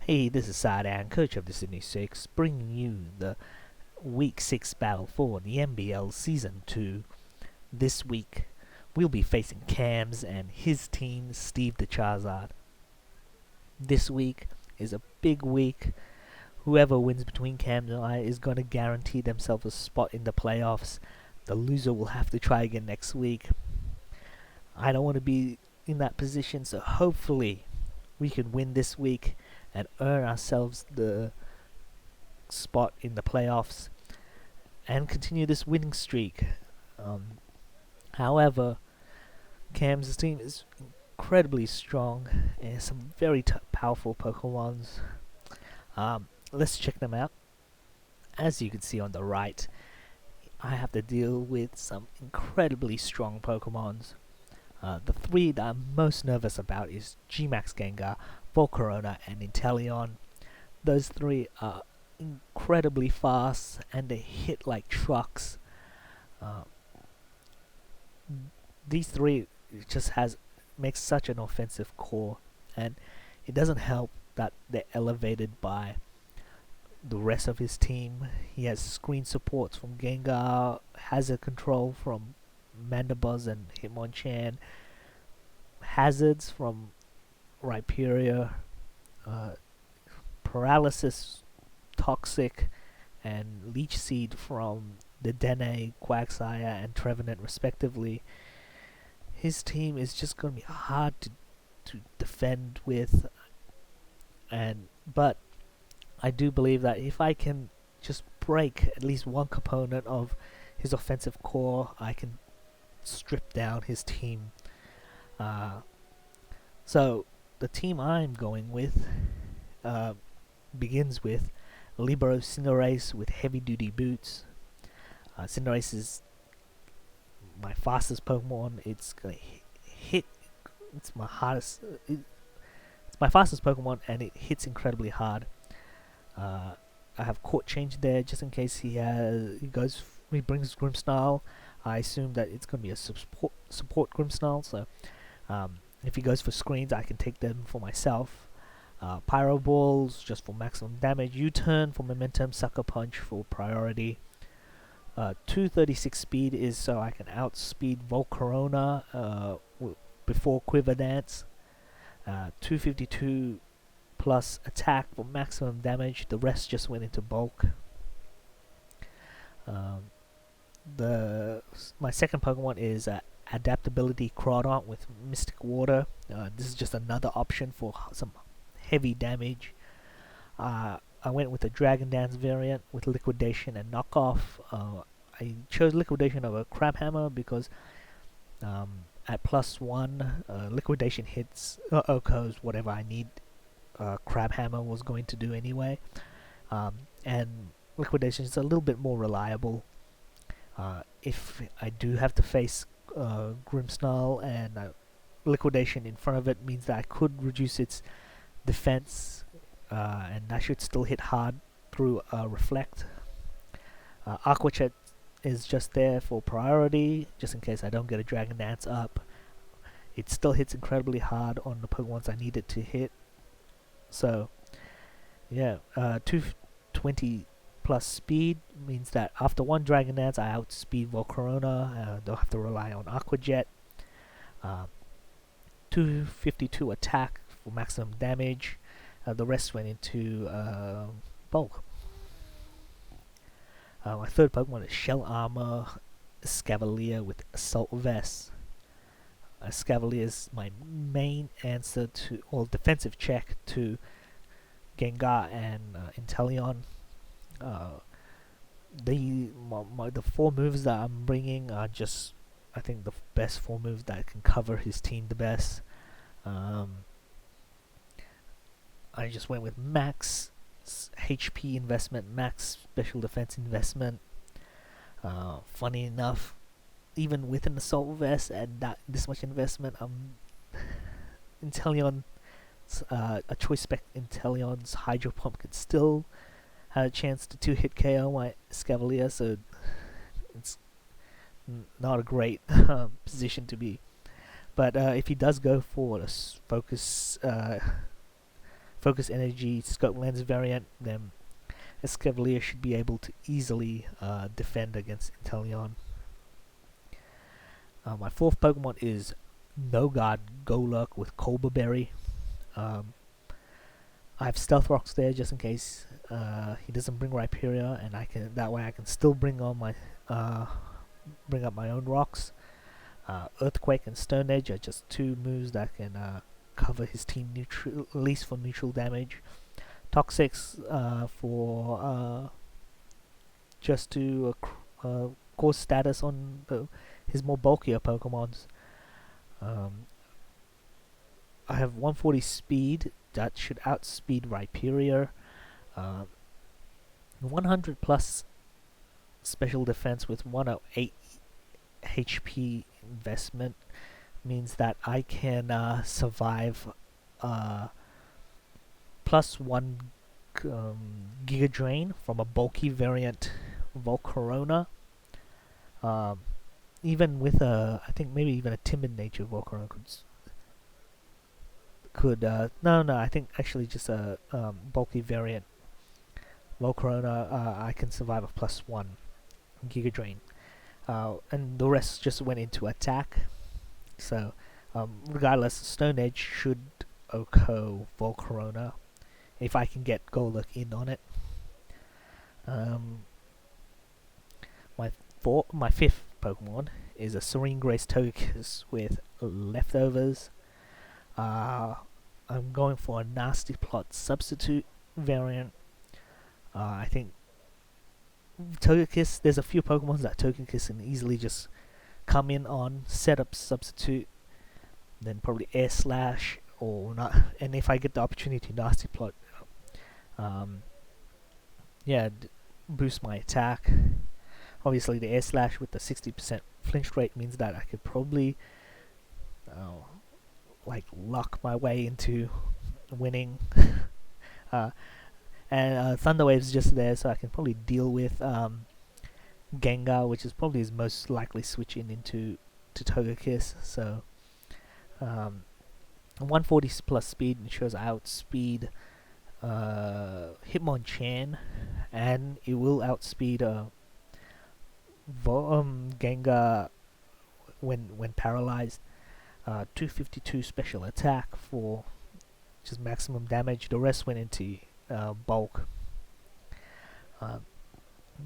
Hey, this is Sadan, coach of the Sydney Six, bringing you the Week 6 battle for the MBL Season 2. This week, we'll be facing Cams and his team, Steve the Charizard. This week is a big week. Whoever wins between Cams and I is going to guarantee themselves a spot in the playoffs. The loser will have to try again next week. I don't want to be in that position, so hopefully we can win this week and earn ourselves the spot in the playoffs and continue this winning streak. However, Cam's team is incredibly strong and some very powerful Pokemons. Let's check them out. As you can see on the right, I have to deal with some incredibly strong Pokemons. The three that I'm most nervous about is GMAX Gengar, Volcarona, and Inteleon. Those three are incredibly fast and they hit like trucks. These three just makes such an offensive core, and it doesn't help that they're elevated by the rest of his team. He has screen supports from Gengar, hazard control from Mandibuzz and Hitmonchan, hazards from Rhyperior, paralysis, toxic, and leech seed from the Dene, Quagsire, and Trevenant respectively. His team is just going to be hard to defend with, but I do believe that if I can just break at least one component of his offensive core, I can strip down his team. So the team I'm going with begins with Libero CINDERACE with heavy duty boots. CINDERACE is my fastest Pokemon. It's gonna hit. It's my hardest. It's my fastest Pokemon, and it hits incredibly hard. I have Court Change there just in case he brings Grimmsnarl. I assume that it's gonna be a support Grimmsnarl. So if he goes for screens, I can take them for myself. Pyro Balls just for maximum damage. U-turn for momentum. Sucker Punch for priority. 236 speed is so I can outspeed Volcarona before Quiver Dance. 252 plus attack for maximum damage. The rest just went into bulk. My second Pokemon is Adaptability CRAWDAUNT with Mystic Water. This is just another option for some heavy damage. I went with a Dragon Dance variant with Liquidation and Knockoff. I chose Liquidation over Crabhammer because at +1, Liquidation hits Okos, whatever I need. Crabhammer was going to do anyway. And Liquidation is a little bit more reliable. If I do have to face Grimmsnarl, and Liquidation in front of it means that I could reduce its defense, and I should still hit hard through Reflect. Aqua Jet is just there for priority, just in case I don't get a Dragon Dance up. It still hits incredibly hard on the Pokemons I need it to hit. So, yeah, 220 plus speed means that after one Dragon Dance, I outspeed Volcarona. Don't have to rely on Aqua Jet. 252 attack for maximum damage. The rest went into bulk. My third Pokemon is Shell Armor ESCAVALIER with Assault Vest. ESCAVALIER is my main answer to, or defensive check to Gengar and Inteleon. The 4 moves that I'm bringing are just, I think, the best 4 moves that can cover his team the best. I just went with max HP investment, max special defense investment. Funny enough, even with an Assault Vest and this much investment, Inteleon, a choice spec Inteleon's Hydro Pump could still have a chance to 2-hit KO my ESCAVALIER, so it's not a great position to be. But if he does go for a focus Focus Energy Scope Lens variant, then ESCAVALIER should be able to easily defend against Inteleon. My fourth Pokemon is No Guard GOLURK with Cobra Berry. I have Stealth Rocks there just in case he doesn't bring Rhyperior, and that way I can still bring on my bring up my own rocks. Earthquake and Stone Edge are just two moves that can cover his team neutral, at least for neutral damage. Toxics for just to cause status on his more bulkier Pokemons. I have 140 speed that should outspeed Rhyperior. 100 plus special defense with 108 HP investment means that I can survive plus 1 Giga Drain from a bulky variant Volcarona. Even with I think maybe even a timid nature Volcarona could I think actually just a bulky variant Volcarona I can survive a plus 1 Giga Drain. And the rest just went into attack. So regardless, Stone Edge should OHKO Volcarona if I can get GOLURK in on it. My fifth Pokemon is a Serene Grace Togekiss with Leftovers. I'm going for a Nasty Plot substitute variant. I think Togekiss, there's a few Pokemon that Togekiss can easily just come in on, set up substitute, then probably Air Slash or not. And if I get the opportunity to Nasty Plot, boost my attack. Obviously, the Air Slash with the 60% flinch rate means that I could probably like luck my way into winning. And Thunder Wave's just there, so I can probably deal with Gengar, which is probably his most likely switch in into Togekiss. So 140 plus speed ensures I outspeed Hitmonchan, and it will outspeed Gengar when paralyzed. 252 special attack for just maximum damage. The rest went into bulk.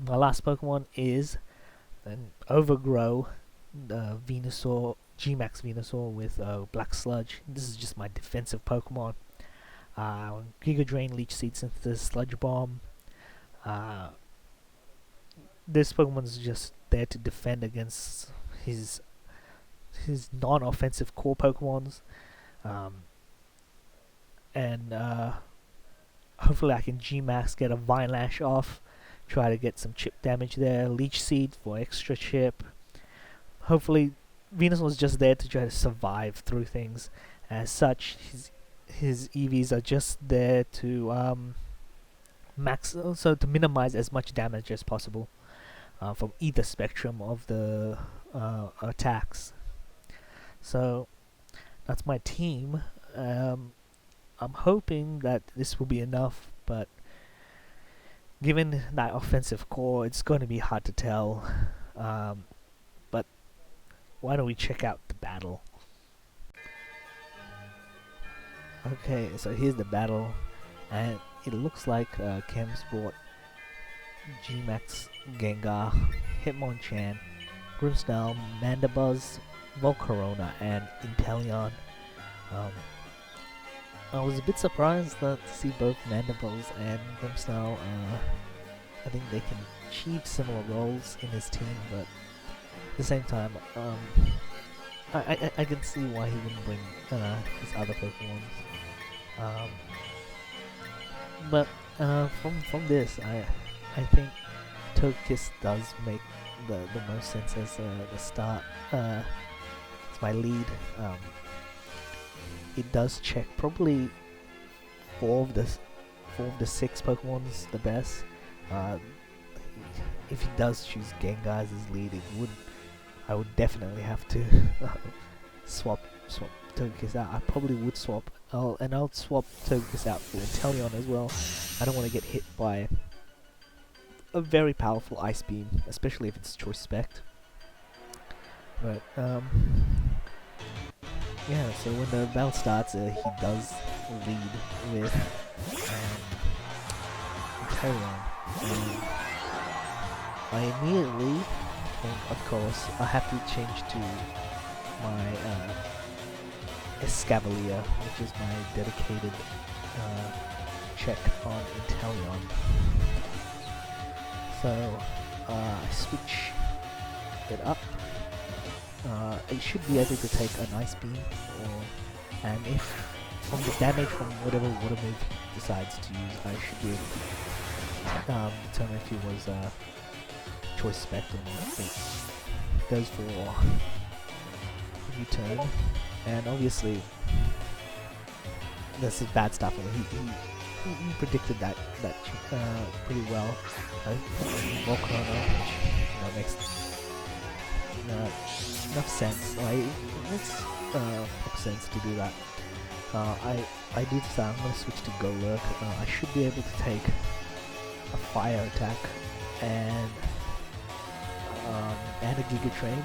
My last Pokemon is an Overgrow GMAX Venusaur with Black Sludge. This is just my defensive Pokemon. Giga Drain, Leech Seed Synthesis, Sludge Bomb. This Pokemon is just there to defend against his non-offensive core Pokemons, and hopefully I can G-Max, get a Vine Lash off, try to get some chip damage there. Leech Seed for extra chip. Hopefully Venusaur is just there to try to survive through things. As such, his EVs are just there to to minimize as much damage as possible from either spectrum of the attacks. So that's my team. I'm hoping that this will be enough, but given that offensive core, it's going to be hard to tell. But why don't we check out the battle? Okay, so here's the battle, and it looks like Cam's brought GMAX, Gengar, Hitmonchan, Grimmsnarl, Mandibuzz, Volcarona, and Inteleon. I was a bit surprised to see both Mandibuzz and Grimmsnarl. I think they can achieve similar roles in his team, but at the same time, I can see why he wouldn't bring his other Pokemon. But from this, I think Togekiss does make the most sense as the start. It's my lead. It does check probably four of the 6 Pokemons the best. If he does choose Gengar as his lead, I would definitely have to swap swap Togekiss out. I probably would swap. I'll swap Togekiss out for Inteleon as well. I don't want to get hit by a very powerful Ice Beam, especially if it's Choice Spect. But yeah. So when the battle starts, he does lead with Inteleon. I immediately, of course, I have to change to my ESCAVALIER, which is my dedicated check on Inteleon. So I switch it up. It should be able to take an Ice Beam, and if from the damage from whatever water move he decides to use, I should be able to determine if he was Choice Spect or not. It goes for U-turn, and obviously this is bad stuff. He predicted that pretty well. Volcarona, which makes enough sense. Like, it makes proper sense to do that. I do decide I'm going to switch to GOLURK. I should be able to take a fire attack and a Giga Train,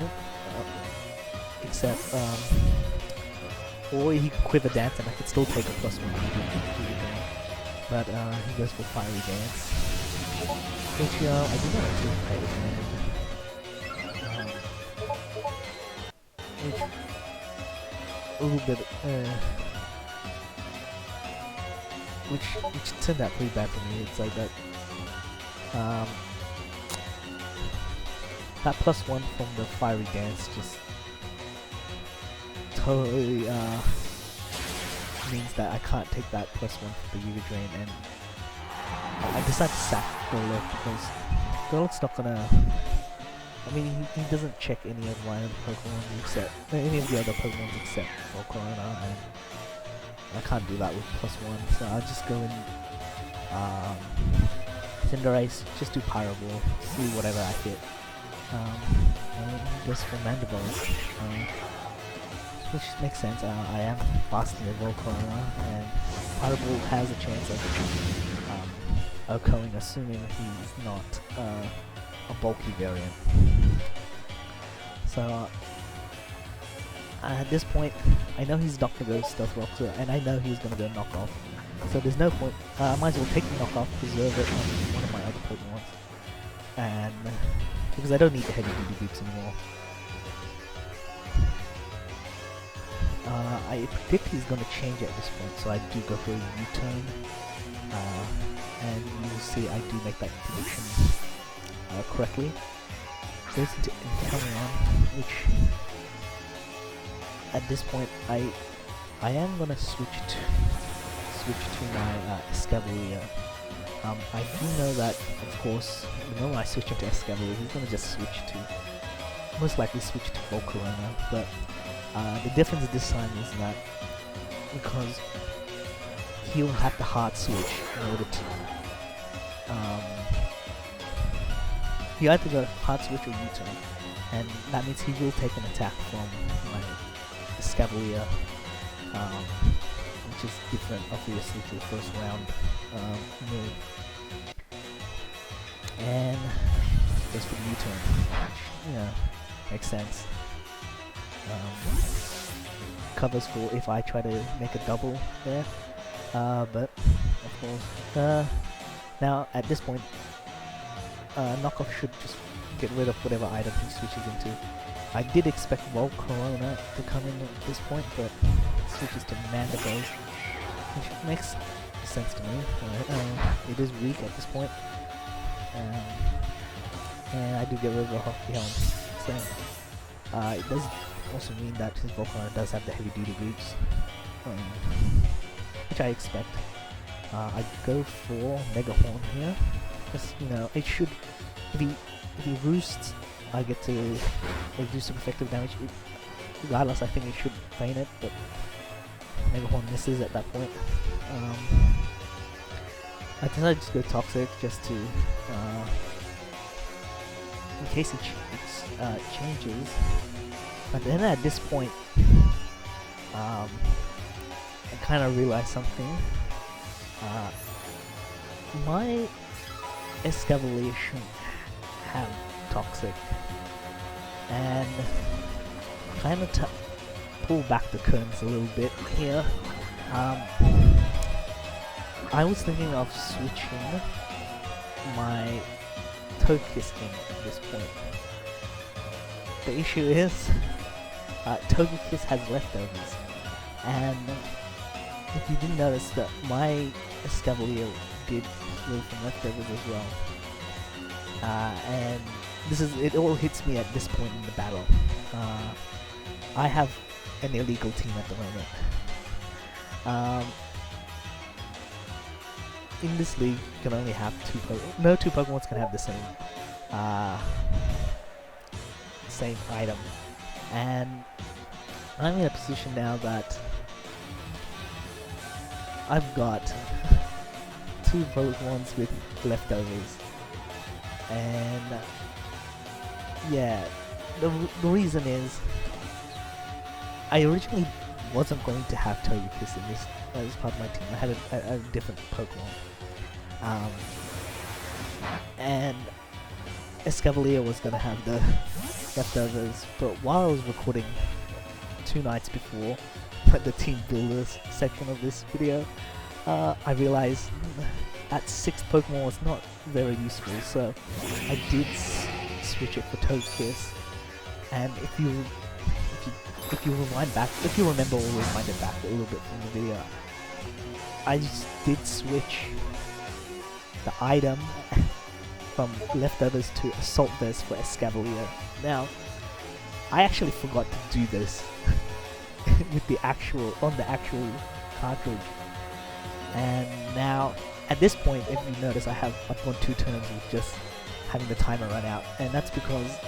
except or he could Quiver Dance and I could still take a +1 Giga Train. But he goes for Fiery Dance, which I do not actually play, which a little bit which turned out pretty bad for me. It's like that that +1 from the Fiery Dance just totally means that I can't take that +1 from the Giga Drain, and I decided to sack GOLURK because GOLURK's not gonna. I mean, he doesn't check any of my other Pokemon except any of the other Pokemon except Volcarona, and I can't do that with +1. So I'll just go in Cinderace, just do Pyro Ball, see whatever I hit. And just for Mandibles, which makes sense. I am faster than Volcarona, and Pyro Ball has a chance of OHKOing, assuming he's not a bulky variant. So at this point, I know he's not going to go Stealth Rock, and I know he's going to go Knock Off. So there's no point. I might as well take the Knock Off, preserve it on one of my other Pokemon, and because I don't need the heavy duty boots anymore. I predict he's going to change at this point, so I do go for a U-turn, and you'll see I do make that prediction correctly. Goes into Inteleon, which at this point I am going to switch to my ESCAVALIER. I do know that, of course, the moment I switch into ESCAVALIER, he's going to just most likely switch to Volcarona, but the difference this time is that because he'll have to hard switch in order to he either got hard switch or U-turn, and that means he will take an attack from my ESCAVALIER, which is different obviously to the first round move, and goes for the U-turn, which makes sense. Covers for if I try to make a double there, but of course now at this point Knockoff should just get rid of whatever item he switches into. I did expect Volcarona to come in at this point, but it switches to Mandibles, which makes sense to me. It is weak at this point, and I do get rid of the Hockey Helm. So it does also mean that his Volcarona does have the heavy duty boots, which I expect. I go for Mega Horn here, because it should, if he roosts, I get to reduce some effective damage. Regardless, I think he should feign it, but Mega Horn misses at that point. I decided to go Toxic just to, in case he changes. But then at this point, I kind of realized something. My ESCAVALIER shouldn't have toxic, and kind of pull back the curtains a little bit here. I was thinking of switching my Togekiss in at this point. The issue is, Togekiss has leftovers, and if you didn't notice that my ESCAVALIER did heal from leftovers as well. And it all hits me at this point in the battle. I have an illegal team at the moment. In this league, you can only have two Pokemon. No two Pokemons can have the same item, and I'm in a position now that I've got two Pokemons with leftovers, and yeah, the reason is I originally wasn't going to have Togekiss in this as part of my team. I had a different Pokemon, and ESCAVALIER was gonna have the leftovers, but while I was recording 2 nights before the team builders section of this video, I realized that 6th Pokemon was not very useful, so I did switch it for Togekiss. And if you rewind back, if you remember or rewind it back a little bit from the video, I just did switch the item from leftovers to Assault Vest for ESCAVALIER. Now, I actually forgot to do this with the actual cartridge, and now at this point, if you notice, I've gone 2 turns with just having the timer run out, and that's because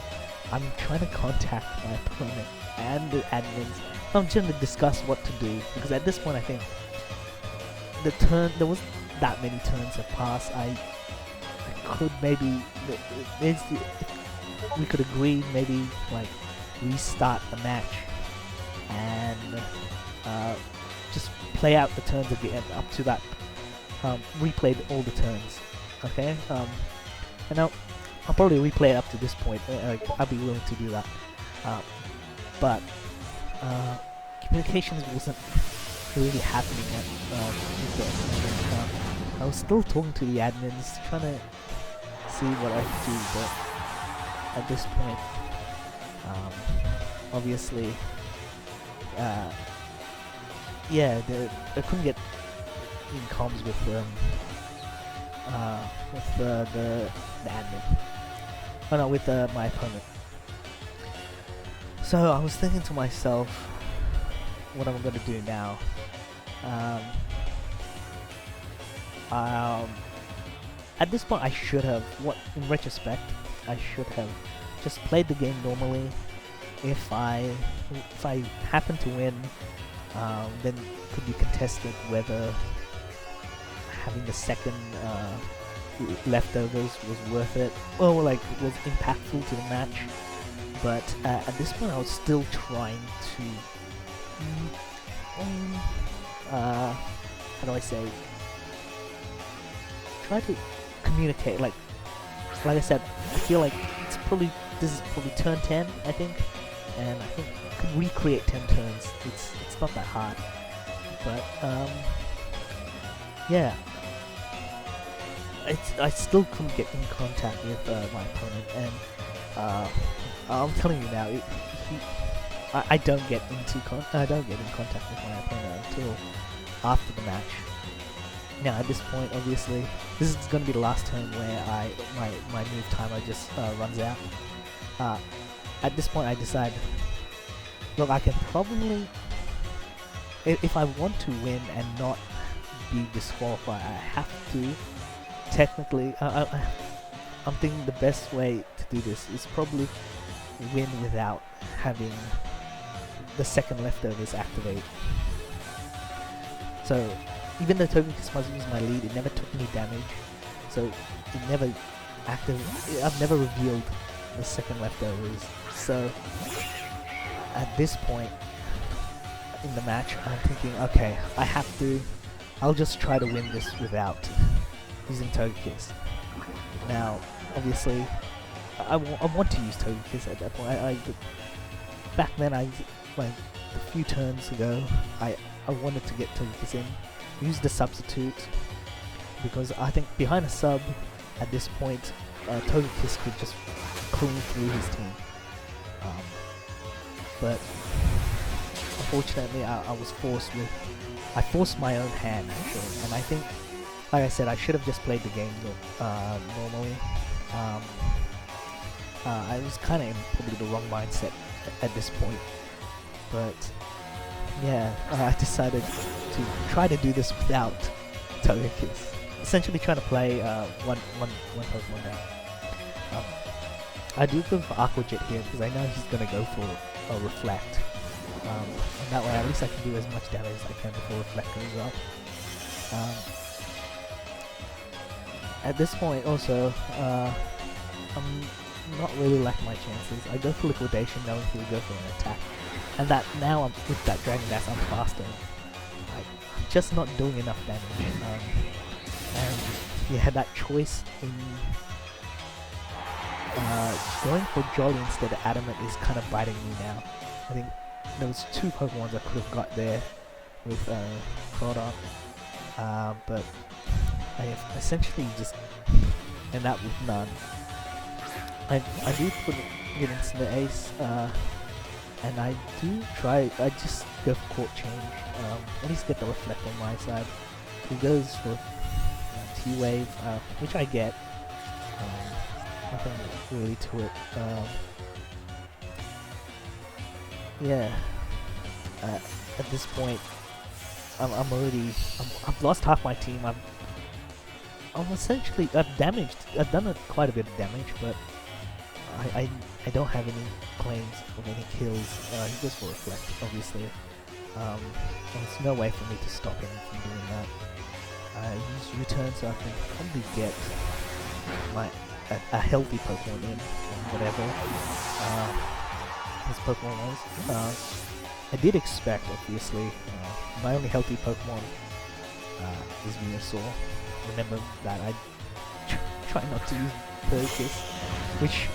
I'm trying to contact my opponent and the admins. I'm trying to discuss what to do, because at this point I think there wasn't that many turns have passed. I could maybe, we could agree maybe like restart the match and just play out the turns again up to that, replay all the turns, okay? And I'll probably replay it up to this point. I'll be willing to do that, but communications wasn't really happening at I was still talking to the admins, trying to see what I could do, but at this point, obviously, yeah, I couldn't get in comms with the admin. Oh no, with my opponent. So I was thinking to myself, what am I going to do now? At this point, I should have, in retrospect, I should have just played the game normally. If I happen to win, then it could be contested whether having the second leftovers was worth it, or like was impactful to the match. But at this point, I was still trying to, how do I say, try to communicate. Like I said, I feel like this is probably turn 10, I think, and I think I could recreate 10 turns. It's not that hard, but yeah. I still couldn't get in contact with my opponent, and I'm telling you now, I don't get in contact with my opponent until after the match. Now at this point, obviously, this is going to be the last turn where my move timer just runs out. At this point, I decide, look, I can probably, if I want to win and not be disqualified, I have to. Technically, I'm thinking the best way to do this is probably win without having the second leftovers activate. So even though Togekiss was my lead, it never took any damage. So it never I've never revealed the second leftovers. So at this point, in the match, I'm thinking, okay, I'll just try to win this without using Togekiss. Now, obviously, I want to use Togekiss at that point. Back then, like a few turns ago, I wanted to get Togekiss in, use the substitute, because I think behind a sub, at this point, Togekiss could just clean through his team. But unfortunately, I forced my own hand actually, and I think, like I said, I should have just played the game normally. I was kind of in probably the wrong mindset at this point, but yeah, I decided to try to do this without Togekiss. Essentially trying to play one Pokemon now. I do go for Aqua Jet here because I know he's gonna go for a Reflect. And that way at least I can do as much damage as I can before Reflect goes up. At this point also, I'm not really liking my chances. I go for Liquidation knowing he will go for an attack. And that now with that Dragon Dance I'm faster. I'm just not doing enough damage. And yeah, that choice in going for Jolly instead of Adamant is kind of biting me now. I think there was 2 Pokemon I could have got there with CRAWDAUNT, but I have essentially just end up with none. I do put it into the ace, and I do try. I just go for Court Change. At least get the Reflect on my side. He goes for T-Wave, which I get. Nothing really to it. Yeah. At this point, I've lost half my team. I'm essentially I've done quite a bit of damage, but I don't have any claims of any kills. He goes for Reflect, obviously. There's no way for me to stop him from doing that. I use U-turn so I can probably get a healthy Pokemon in, or whatever his Pokemon was. I did expect, obviously, my only healthy Pokemon is VENUSAUR. Remember that I try not to use Togekiss, which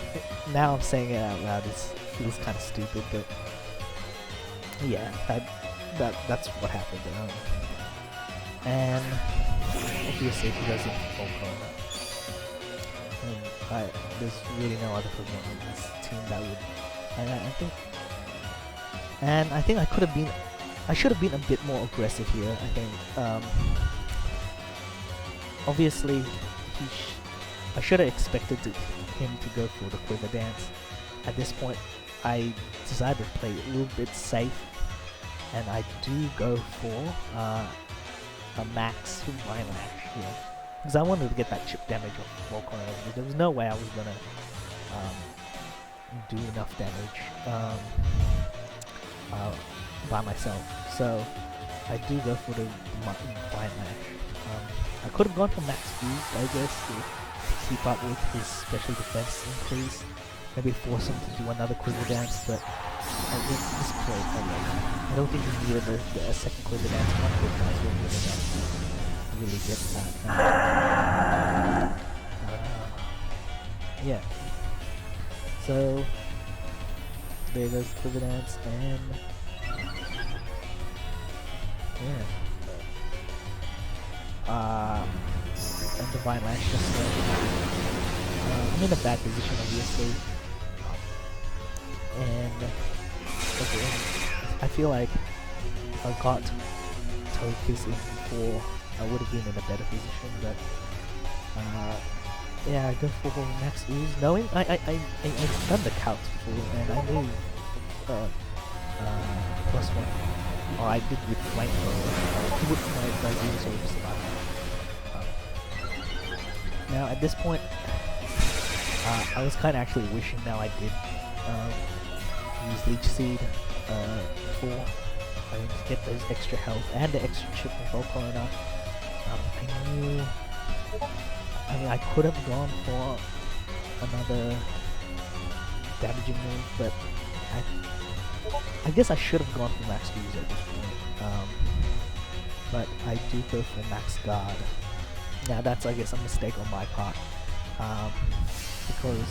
now I'm saying it out loud, it was kind of stupid, but yeah, that's what happened. And obviously he doesn't Volcarona. There's really no other Pokemon in this team that would, and I think I should have been a bit more aggressive here. I think obviously I should have expected him to go for the Quiver Dance. At this point, I decided to play a little bit safe, and I do go for a max Vinelash here. Because I wanted to get that chip damage on Volcarona. There was no way I was gonna do enough damage by myself. So I do go for the Vinelash. I could have gone for max boost, I guess, to keep up with his special defense increase. Maybe force him to do another Quiver Dance, but at this point, I don't think he needed a second Quiver Dance. One Quiver Dance wouldn't really really get that. Yeah. So there goes the Quiver Dance, and yeah. And the Vinelash just I'm in a bad position, obviously. And again, I feel like if I got Togekiss in before, I would have been in a better position, but yeah, I go for Max Ooze, knowing I've done the calcs before, and I knew +1. Or I did with Flamethrower. With my Venusaur just about. Now at this point, I was kind of actually wishing now I did use Leech Seed before. I mean, to get those extra health and the extra chip from Volcarona. I mean, I could have gone for another damaging move, but I guess I should have gone for max fuse at this point, but I do go for max guard. Now that's, I guess, a mistake on my part, because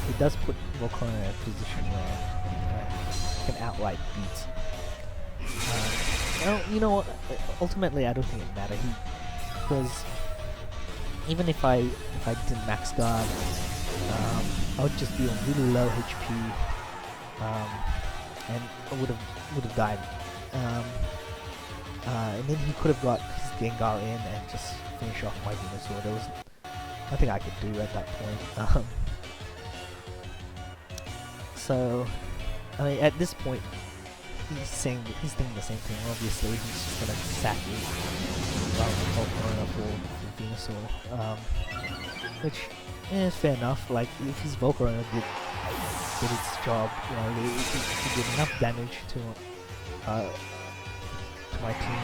it does put Volcano in a position where it can outright beat. Well, you know what? Ultimately, I don't think it matters, because even if I didn't max guard, I would just be on really low HP, and I would have died. And then he could have got his Gengar in and just finish off my Venusaur. There was nothing I could do at that point. So, I mean, at this point, he's thinking the same thing. Obviously, he's just gonna sack it for Venusaur, which is fair enough. Like, if his Volcarona did its job, you know, it did enough damage to my team,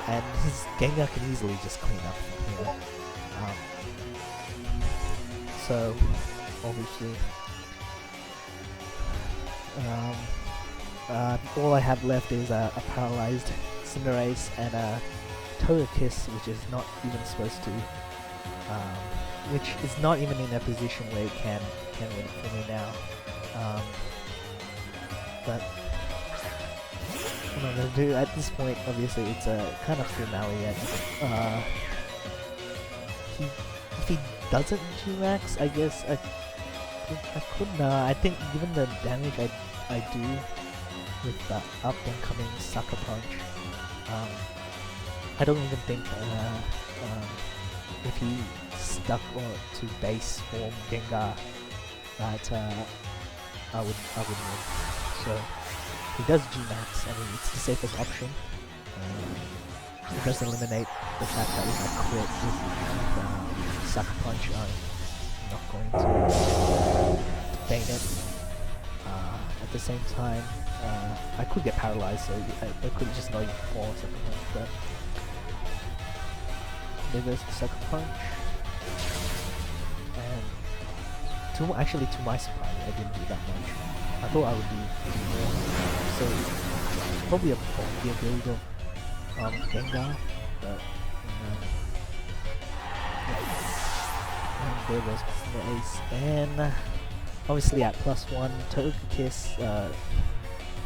and his Gengar can easily just clean up from here. So obviously, all I have left is a paralyzed Cinderace and a Togekiss, which is not even supposed to, which is not even in a position where it can win for me now. But what I'm gonna do at this point, obviously, it's a kind of finale. If he doesn't G-Max, I guess I could. I think given the damage I do with the up and coming Sucker Punch, I don't even think if he stuck to base form Gengar that I would win. So he does G-Max. I mean, it's the safest option. It does eliminate the fact that if I crit with Sucker Punch, I'm not going to feign it. At the same time, I could get paralyzed, so I could just not even fall or something like that. There goes the Sucker Punch. And actually, to my surprise, I didn't do that much. I thought I would do more. So it's probably a bulkier build of Gengar, but and there goes the ace. And obviously at +1, Togekiss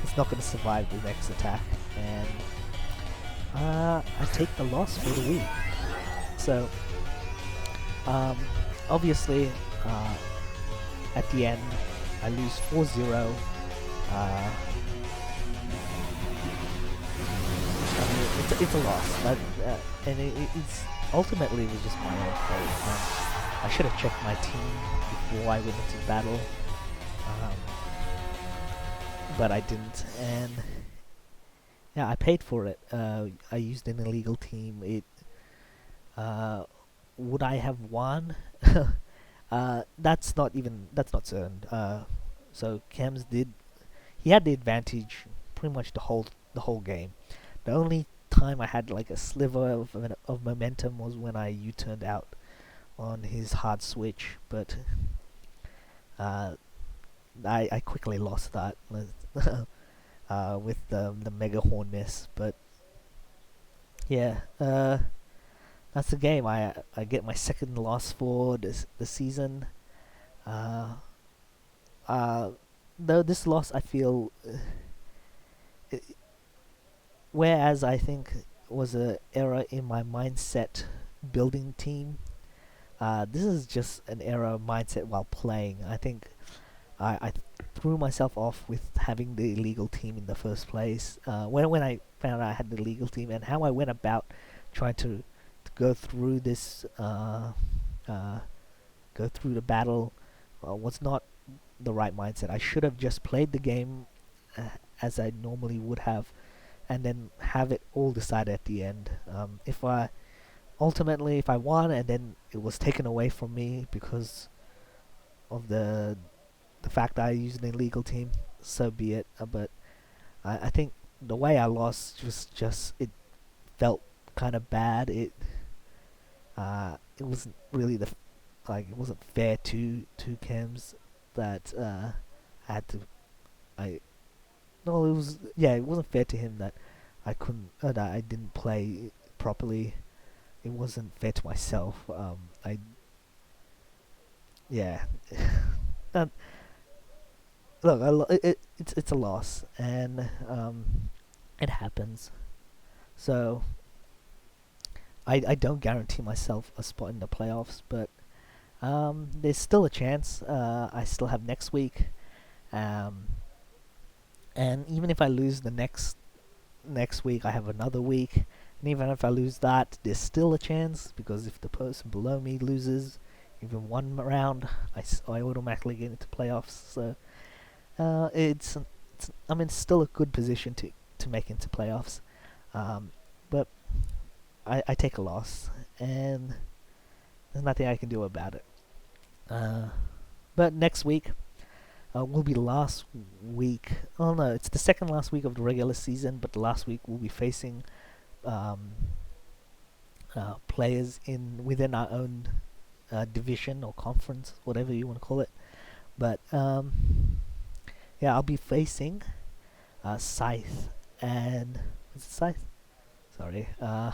is not going to survive the next attack, and I take the loss for the win. So obviously at the end I lose 4-0. It's a loss, but and it's ultimately it was just my own fault. I should have checked my team before I went into battle, but I didn't, and yeah, I paid for it. I used an illegal team. Would I have won? That's not certain. So Kems he had the advantage pretty much the whole game. The only time I had like a sliver of momentum was when I U-turned out on his hard switch, but I quickly lost that with the Mega Horn miss. But yeah, that's the game. I get my second loss for the season. Though this loss, I feel, whereas I think was an error in my mindset building team, this is just an error of mindset while playing. I think I threw myself off with having the illegal team in the first place. When I found out I had the illegal team, and how I went about trying to go through this, go through the battle, was not the right mindset. I should have just played the game as I normally would have, and then have it all decided at the end. If I won and then it was taken away from me because of the fact that I used an illegal team, so be it. But I think the way I lost just it felt kind of bad. It wasn't really it wasn't fair to Kems that I had to I no, it was yeah, it wasn't fair to him that I couldn't that I didn't play properly. It wasn't fair to myself. I yeah. uh, Look, it's a loss, and it happens. So I don't guarantee myself a spot in the playoffs, but there's still a chance. I still have next week, um, and even if I lose the next week, I have another week. And even if I lose that, there's still a chance, because if the person below me loses even one round, I automatically get into playoffs. So it's I'm in still a good position to make into playoffs, but I take a loss, and there's nothing I can do about it. Uh, but next week will be the last week. Oh no, it's the second last week of the regular season, but the last week we'll be facing um, players in within our own division or conference, whatever you want to call it. But yeah, I'll be facing Scythe and is it Scythe? Sorry. Um,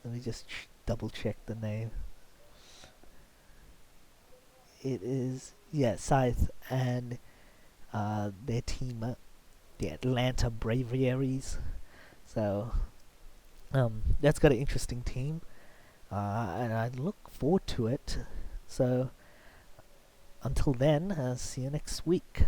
Let me just double check the name. It is yeah, Scythe and their team, the Atlanta Braviaries. So that's got an interesting team, and I look forward to it. So until then, see you next week.